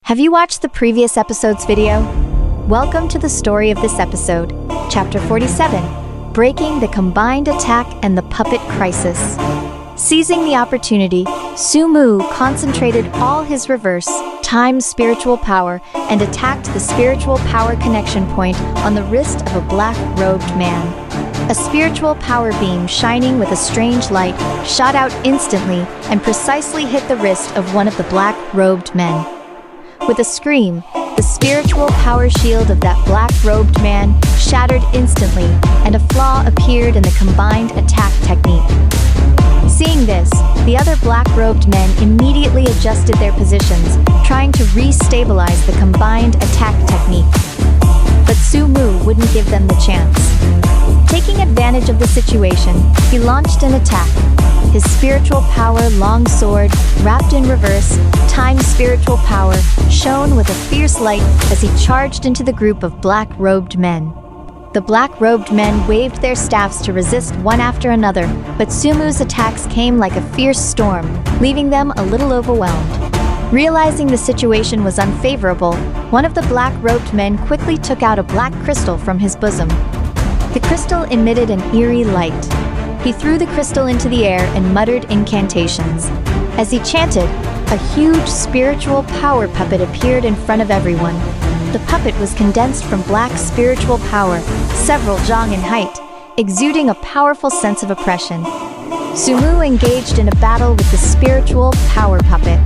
Have you watched the previous episode's video? Welcome to the story of this episode, Chapter 47, Breaking the Combined Attack and the Puppet Crisis. Seizing the opportunity, Sumu concentrated all his reverse, time spiritual power and attacked the spiritual power connection point on the wrist of a black-robed man. A spiritual power beam shining with a strange light shot out instantly and precisely hit the wrist of one of the black-robed men. With a scream, the spiritual power shield of that black-robed man shattered instantly, and a flaw appeared in the combined attack technique. Seeing this, the other black-robed men immediately adjusted their positions, trying to re-stabilize the combined attack technique. But Sumu wouldn't give them the chance. Taking advantage of the situation, he launched an attack. His spiritual power long sword, wrapped in reverse, time spiritual power, shone with a fierce light as he charged into the group of black-robed men. The black-robed men waved their staffs to resist one after another, but Sumu's attacks came like a fierce storm, leaving them a little overwhelmed. Realizing the situation was unfavorable, one of the black-robed men quickly took out a black crystal from his bosom. The crystal emitted an eerie light. He threw the crystal into the air and muttered incantations. As he chanted, a huge spiritual power puppet appeared in front of everyone. The puppet was condensed from black spiritual power, several jong in height, exuding a powerful sense of oppression. Sumu engaged in a battle with the spiritual power puppet.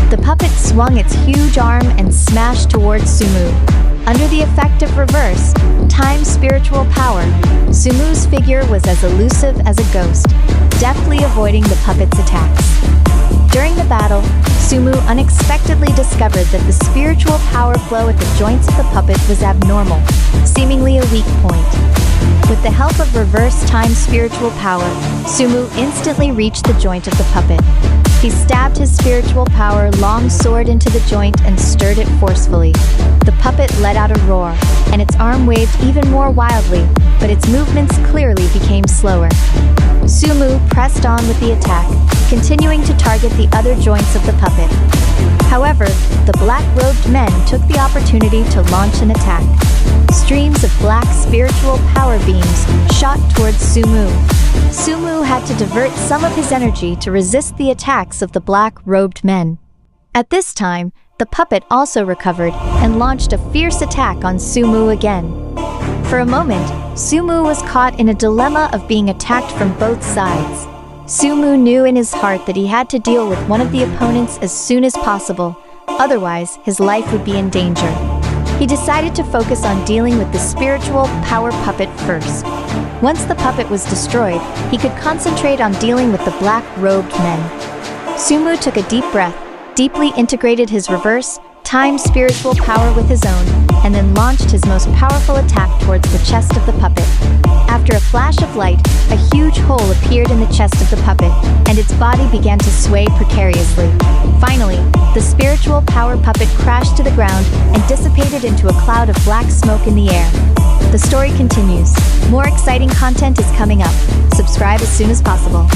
The puppet swung its huge arm and smashed towards Sumu. Under the effect of reverse, time spiritual power, Sumu's figure was as elusive as a ghost, deftly avoiding the puppet's attacks. During the battle, Sumu unexpectedly discovered that the spiritual power flow at the joints of the puppet was abnormal, seemingly a weak point. With the help of reverse time spiritual power, Sumu instantly reached the joint of the puppet. He stabbed his spiritual power long sword into the joint and stirred it forcefully. The puppet let out a roar, and its arm waved even more wildly, but its movements clearly became slower. Sumu pressed on with the attack, continuing to target the other joints of the puppet. However, the black-robed men took the opportunity to launch an attack. Streams of black spiritual power beams shot towards Sumu. Sumu had to divert some of his energy to resist the attacks of the black-robed men. At this time, the puppet also recovered and launched a fierce attack on Sumu again. For a moment, Sumu was caught in a dilemma of being attacked from both sides. Sumu knew in his heart that he had to deal with one of the opponents as soon as possible, otherwise his life would be in danger. He decided to focus on dealing with the spiritual power puppet first. Once the puppet was destroyed, he could concentrate on dealing with the black-robed men. Sumu took a deep breath, deeply integrated his reverse, time spiritual power with his own, and then launched his most powerful attack towards the chest of the puppet. After a flash of light, a huge hole appeared in the chest of the puppet, and its body began to sway precariously. Finally, the spiritual power puppet crashed to the ground and dissipated into a cloud of black smoke in the air. The story continues. More exciting content is coming up. Subscribe as soon as possible.